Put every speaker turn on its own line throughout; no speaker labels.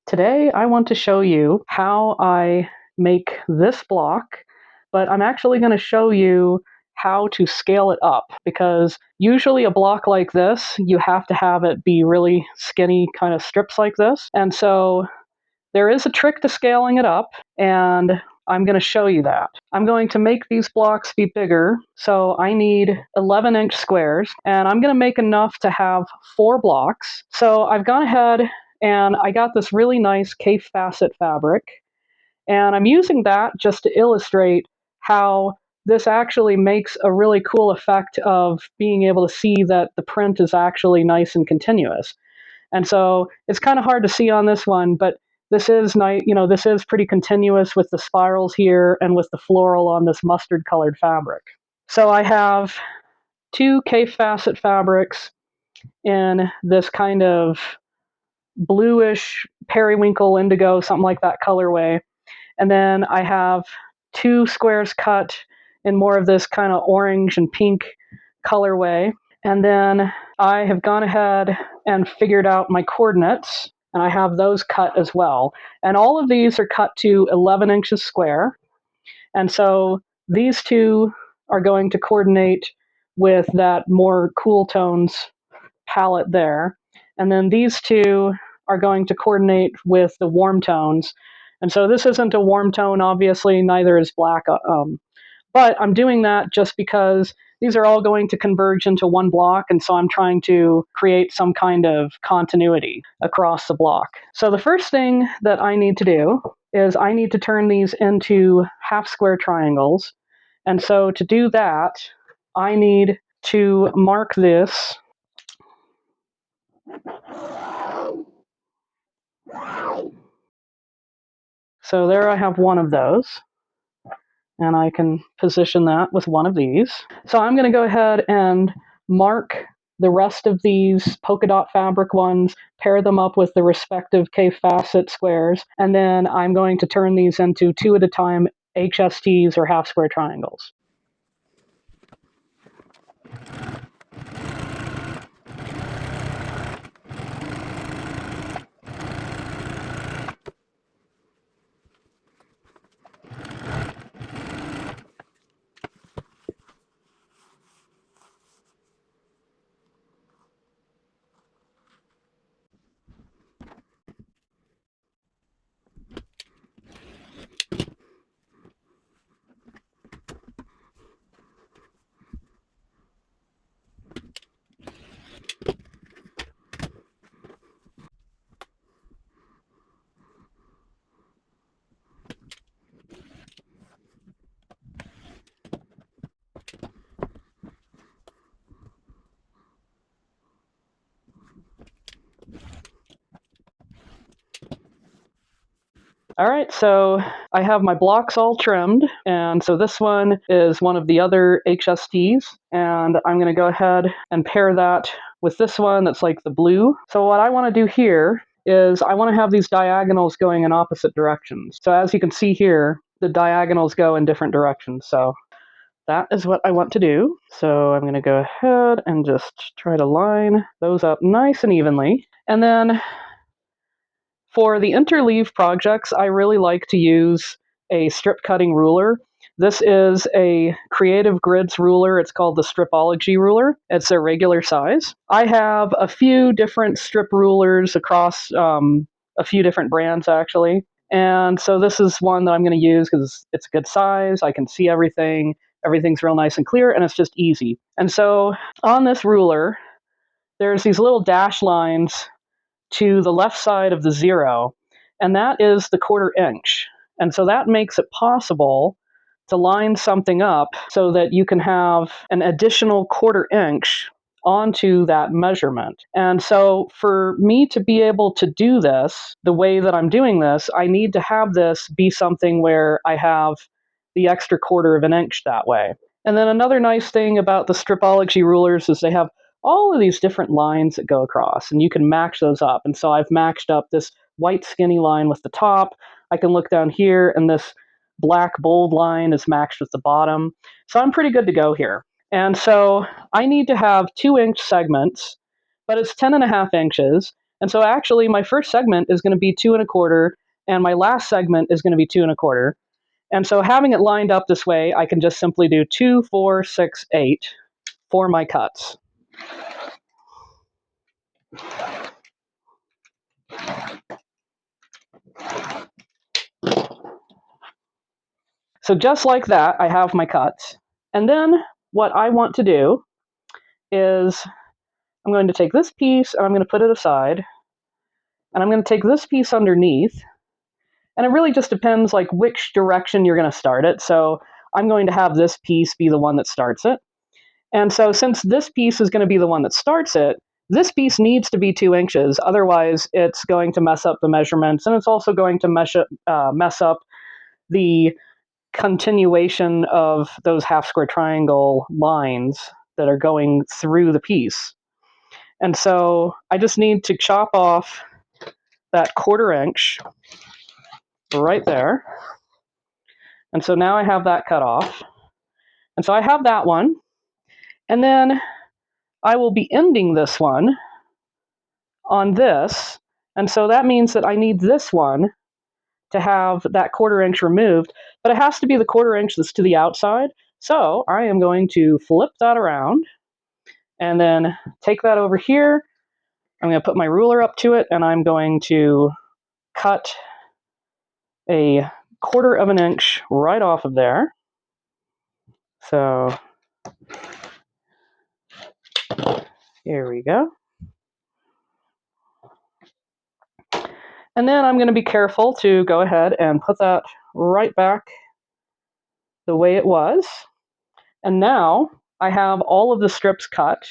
Today I want to show you how I make this block, but I'm actually going to show you how to scale it up, because usually a block like this, you have to have it be really skinny kind of strips like this. And so there is a trick to scaling it up, and I'm going to show you that. I'm going to make these blocks be bigger, so I need 11-inch squares, and I'm going to make enough to have 4 blocks. So I've gone ahead and I got this really nice Kaffe Fassett fabric, and I'm using that just to illustrate how this actually makes a really cool effect of being able to see that the print is actually nice and continuous. And so it's kind of hard to see on this one, but this is nice. This is pretty continuous with the spirals here and with the floral on this mustard colored fabric. So I have 2 Kaffe Fassett fabrics in this kind of bluish periwinkle indigo, something like that colorway. And then I have 2 squares cut in more of this kind of orange and pink colorway. And then I have gone ahead and figured out my coordinates, and I have those cut as well. And all of these are cut to 11 inches square. And so these 2 are going to coordinate with that more cool tones palette there. And then these 2 are going to coordinate with the warm tones. And so this isn't a warm tone, obviously, neither is black. But I'm doing that just because these are all going to converge into one block, and so I'm trying to create some kind of continuity across the block. So the first thing that I need to do is I need to turn these into half square triangles. And so to do that, I need to mark this. So there I have one of those, and I can position that with one of these. So I'm going to go ahead and mark the rest of these polka dot fabric ones, pair them up with the respective Kaffe Fassett squares, and then I'm going to turn these into 2 at a time HSTs, or half square triangles. All right, so I have my blocks all trimmed, and so this one is one of the other HSTs, and I'm going to go ahead and pair that with this one that's like the blue. So what I want to do here is I want to have these diagonals going in opposite directions. So as you can see here, the diagonals go in different directions. So that is what I want to do. So I'm going to go ahead and just try to line those up nice and evenly. And then for the interleave projects, I really like to use a strip cutting ruler. This is a Creative Grids ruler. It's called the Stripology ruler. It's a regular size. I have a few different strip rulers across a few different brands, actually. And so this is one that I'm going to use because it's a good size. I can see everything. Everything's real nice and clear, and it's just easy. And so on this ruler, there's these little dash lines to the left side of the 0, and that is the 1/4 inch. And so that makes it possible to line something up so that you can have an additional 1/4 inch onto that measurement. And so for me to be able to do this the way that I'm doing this, I need to have this be something where I have the extra 1/4 of an inch that way. And then another nice thing about the Stripology rulers is they have all of these different lines that go across, and you can match those up. And so I've matched up this white skinny line with the top. I can look down here, and this black bold line is matched with the bottom. So I'm pretty good to go here. And so I need to have 2-inch segments, but it's 10.5 inches. And so actually my first segment is going to be 2 1/4, and my last segment is going to be 2 1/4. And so having it lined up this way, I can just simply do 2, 4, 6, 8 for my cuts. So just like that, I have my cuts. And then what I want to do is I'm going to take this piece and I'm going to put it aside. And I'm going to take this piece underneath. And it really just depends like which direction you're going to start it. So I'm going to have this piece be the one that starts it. And so since this piece is going to be the one that starts it, this piece needs to be 2 inches. Otherwise, it's going to mess up the measurements. And it's also going to mess up the continuation of those half square triangle lines that are going through the piece. And so I just need to chop off that 1/4 inch right there. And so now I have that cut off. And so I have that one. And then I will be ending this one on this. And so that means that I need this one to have that 1/4 inch removed, but it has to be the 1/4 inch that's to the outside. So I am going to flip that around and then take that over here. I'm going to put my ruler up to it, and I'm going to cut a 1/4 inch right off of there. So here we go. And then I'm going to be careful to go ahead and put that right back the way it was. And now I have all of the strips cut.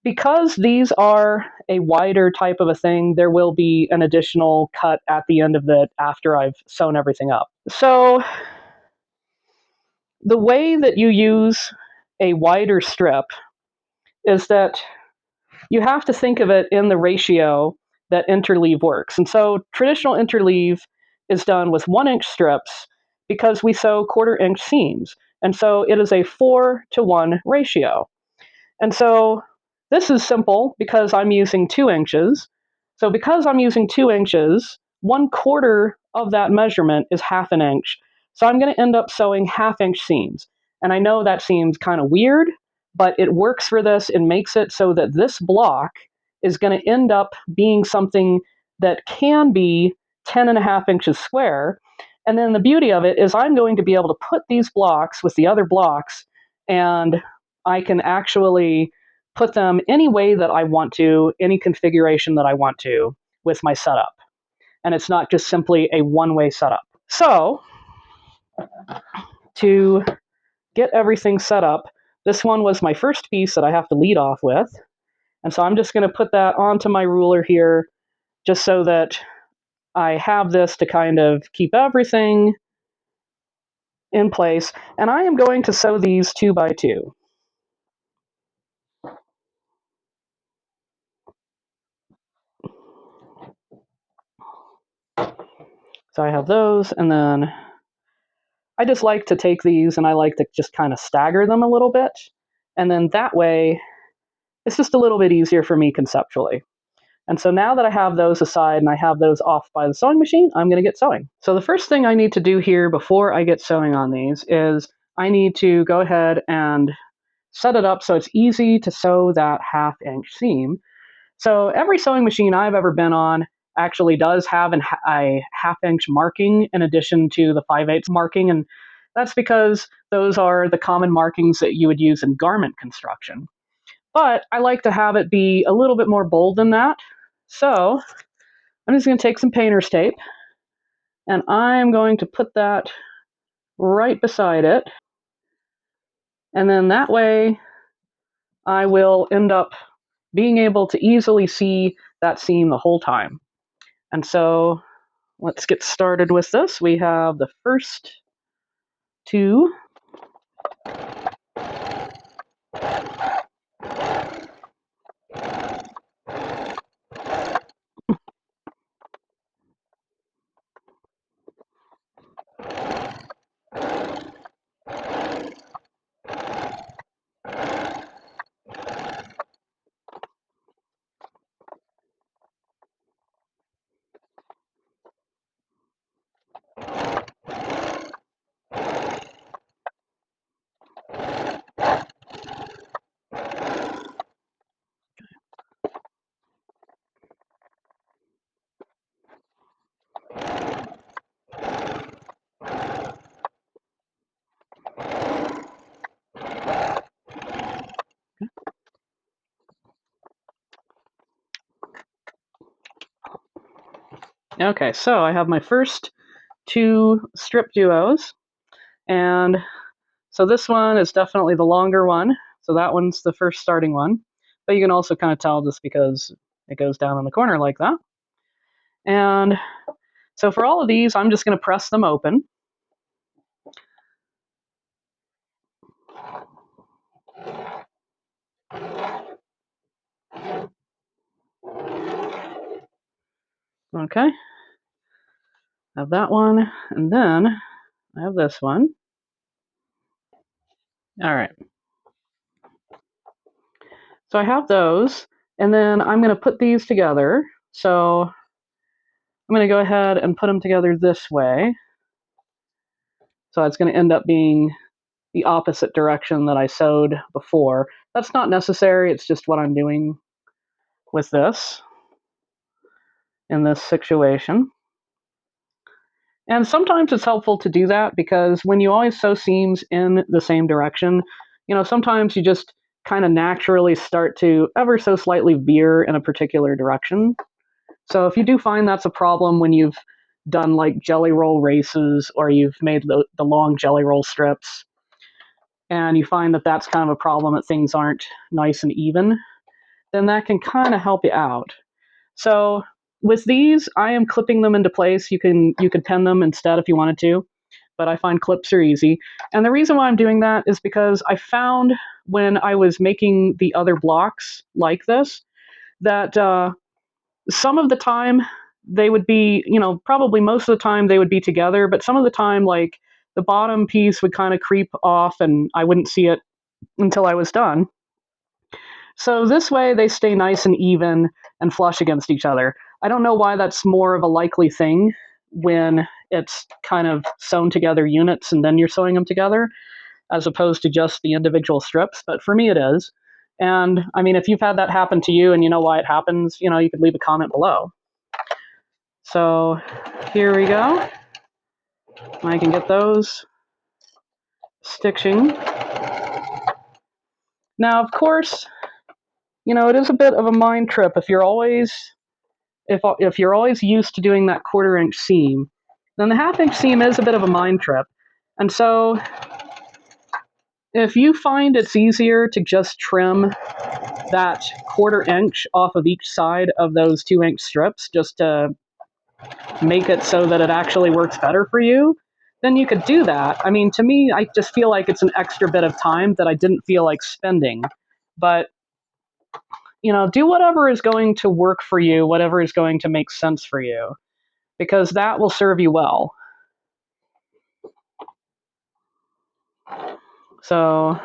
Because these are a wider type of a thing, there will be an additional cut at the end of it after I've sewn everything up. So the way that you use a wider strip is that you have to think of it in the ratio that interleave works. And so traditional interleave is done with 1 inch strips because we sew 1/4 inch seams. And so it is a 4:1 ratio. And so this is simple because I'm using 2 inches. So because I'm using 2 inches, 1/4 of that measurement is 1/2 inch. So I'm going to end up sewing 1/2 inch seams. And I know that seems kind of weird, but it works for this and makes it so that this block is going to end up being something that can be 10 1/2 inches square. And then the beauty of it is I'm going to be able to put these blocks with the other blocks, and I can actually put them any way that I want to, any configuration that I want to with my setup. And it's not just simply a one-way setup. So to get everything set up, this one was my first piece that I have to lead off with. And so I'm just going to put that onto my ruler here just so that I have this to kind of keep everything in place. And I am going to sew these 2 by 2. So I have those, and then I just like to take these and I like to just kind of stagger them a little bit. And then that way, it's just a little bit easier for me conceptually. And so now that I have those aside and I have those off by the sewing machine, I'm going to get sewing. So the first thing I need to do here before I get sewing on these is I need to go ahead and set it up so it's easy to sew that 1/2 inch seam. So every sewing machine I've ever been on actually does have a 1/2 inch marking in addition to the 5/8 marking. And that's because those are the common markings that you would use in garment construction. But I like to have it be a little bit more bold than that. So I'm just going to take some painter's tape and I'm going to put that right beside it. And then that way I will end up being able to easily see that seam the whole time. And so let's get started with this. We have the first 2. Okay, so I have my first two strip duos, and so this one is definitely the longer one. So that one's the first starting one, but you can also kind of tell just because it goes down in the corner like that. And so for all of these, I'm just going to press them open. Okay, I have that one, and then I have this one. All right, so I have those, and then I'm going to put these together. So I'm going to go ahead and put them together this way. So it's going to end up being the opposite direction that I sewed before. That's not necessary, it's just what I'm doing with this in this situation. And sometimes it's helpful to do that because when you always sew seams in the same direction, sometimes you just kind of naturally start to ever so slightly veer in a particular direction. So if you do find that's a problem when you've done like jelly roll races or you've made the long jelly roll strips, and you find that that's kind of a problem, that things aren't nice and even, then that can kind of help you out. So with these, I am clipping them into place. You could pin them instead if you wanted to, but I find clips are easy. And the reason why I'm doing that is because I found when I was making the other blocks like this that some of the time they would be, probably most of the time they would be together, but some of the time, like the bottom piece would kind of creep off and I wouldn't see it until I was done. So this way they stay nice and even and flush against each other. I don't know why that's more of a likely thing when it's kind of sewn together units and then you're sewing them together as opposed to just the individual strips, but for me it is. And I mean, if you've had that happen to you and you know why it happens, you could leave a comment below. So here we go. I can get those stitching. Now, of course, it is a bit of a mind trip if you're always used to doing that 1/4 inch seam, then the 1/2 inch seam is a bit of a mind trip. And so if you find it's easier to just trim that 1/4 inch off of each side of those 2-inch strips just to make it so that it actually works better for you, then you could do that. I mean, to me, I just feel like it's an extra bit of time that I didn't feel like spending. But, do whatever is going to work for you, whatever is going to make sense for you, because that will serve you well. So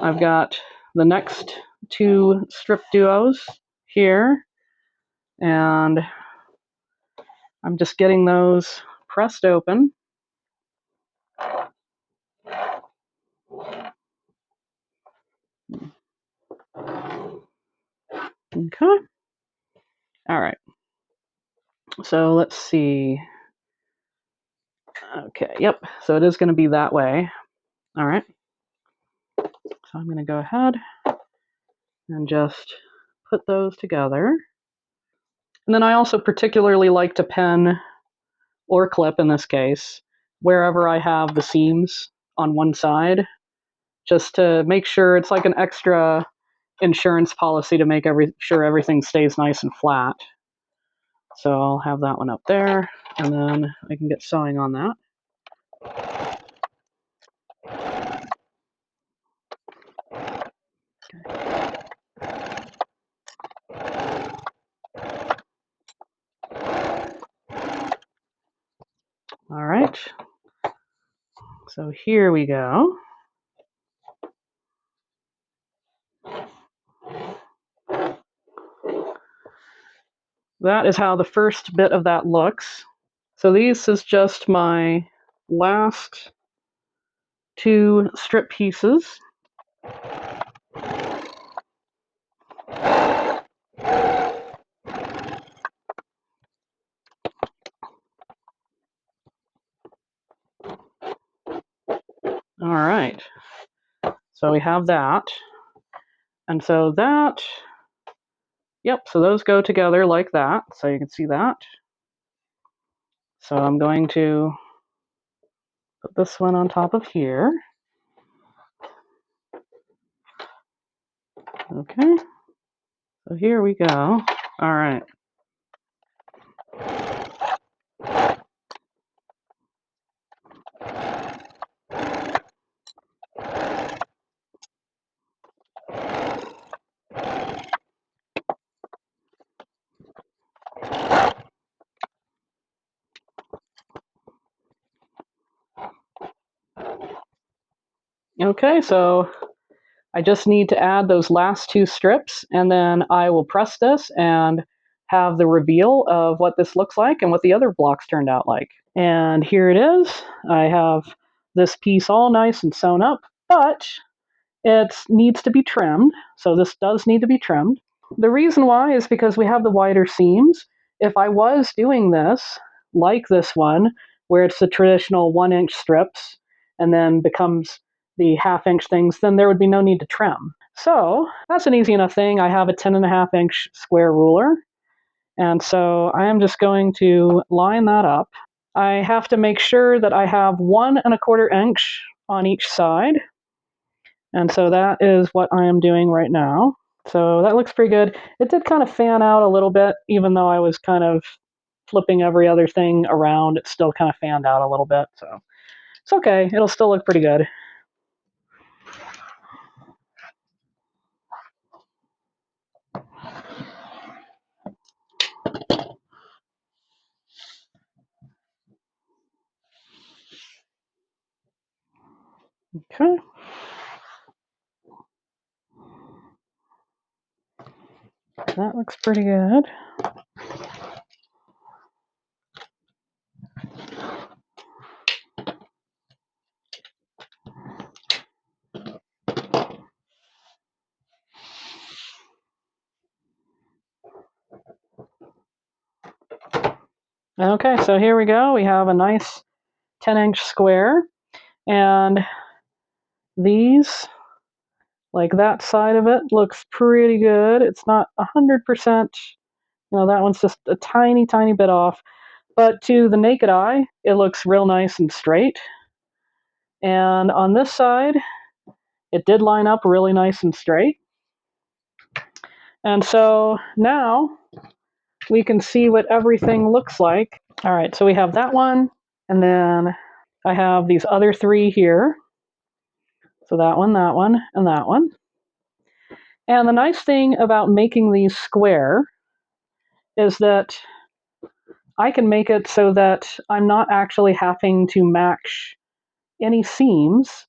I've got the next two strip duos here, and I'm just getting those pressed open. Okay. All right. So let's see. Okay. Yep. So it is going to be that way. All right. So I'm going to go ahead and just put those together. And then I also particularly like to pin or clip in this case wherever I have the seams on one side, just to make sure it's like an extra insurance policy to make sure everything stays nice and flat. So I'll have that one up there, and then I can get sewing on that. All right. So here we go. That is how the first bit of that looks. So this is just my last two strip pieces. All right. So we have that. And so that, yep, so those go together like that. So you can see that. So I'm going to put this one on top of here. Okay, so here we go. All right. Okay, so I just need to add those last two strips, and then I will press this and have the reveal of what this looks like and what the other blocks turned out like. And here it is. I have this piece all nice and sewn up, but it needs to be trimmed. So this does need to be trimmed. The reason why is because we have the wider seams. If I was doing this, like this one, where it's the traditional 1-inch strips and then becomes the half-inch things, then there would be no need to trim. So that's an easy enough thing. I have a 10.5-inch square ruler, and so I am just going to line that up. I have to make sure that I have 1 1/4 inch on each side, and so that is what I am doing right now. So that looks pretty good. It did kind of fan out a little bit, even though I was kind of flipping every other thing around. It still kind of fanned out a little bit. So it's okay. It'll still look pretty good. Okay. That looks pretty good. Okay, so here we go. We have a nice 10-inch square. And these, like that side of it, looks pretty good. It's not 100%. That one's just a tiny, tiny bit off. But to the naked eye, it looks real nice and straight. And on this side, it did line up really nice and straight. And so now we can see what everything looks like. All right, so we have that one, and then I have these other three here. So that one, and that one. And the nice thing about making these square is that I can make it so that I'm not actually having to match any seams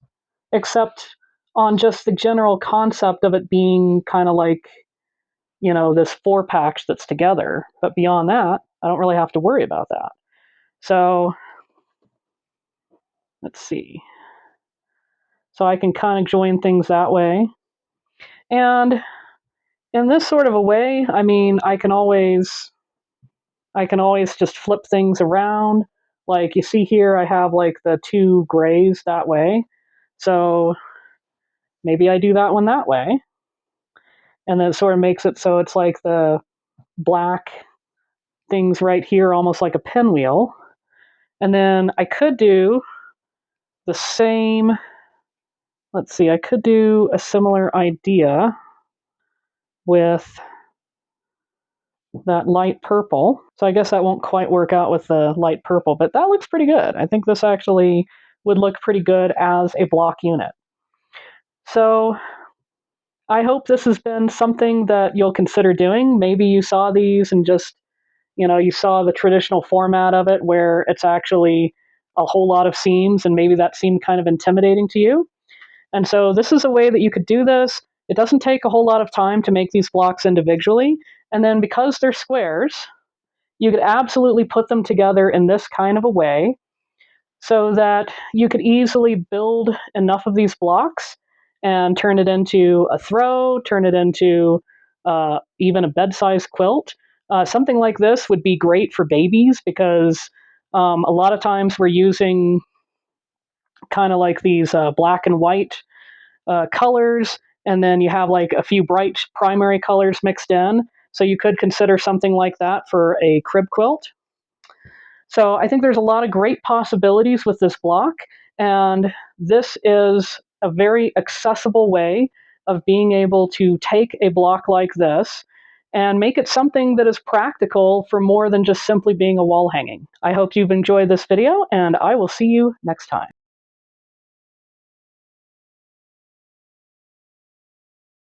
except on just the general concept of it being kind of like, this 4-patch that's together. But beyond that, I don't really have to worry about that. So let's see. So I can kind of join things that way. And in this sort of a way, I mean, I can always just flip things around. Like you see here, I have like the 2 grays that way. So maybe I do that one that way. And then it sort of makes it so it's like the black things right here, almost like a pinwheel. And then I could do the same. Let's see, I could do a similar idea with that light purple. So I guess that won't quite work out with the light purple, but that looks pretty good. I think this actually would look pretty good as a block unit. So I hope this has been something that you'll consider doing. Maybe you saw these and just, you saw the traditional format of it where it's actually a whole lot of seams, and maybe that seemed kind of intimidating to you. And so this is a way that you could do this. It doesn't take a whole lot of time to make these blocks individually. And then because they're squares, you could absolutely put them together in this kind of a way so that you could easily build enough of these blocks and turn it into a throw, turn it into even a bed-sized quilt. Something like this would be great for babies because a lot of times we're using kind of like these black and white colors, and then you have like a few bright primary colors mixed in. So you could consider something like that for a crib quilt. So I think there's a lot of great possibilities with this block, and this is a very accessible way of being able to take a block like this and make it something that is practical for more than just simply being a wall hanging. I hope you've enjoyed this video, and I will see you next time.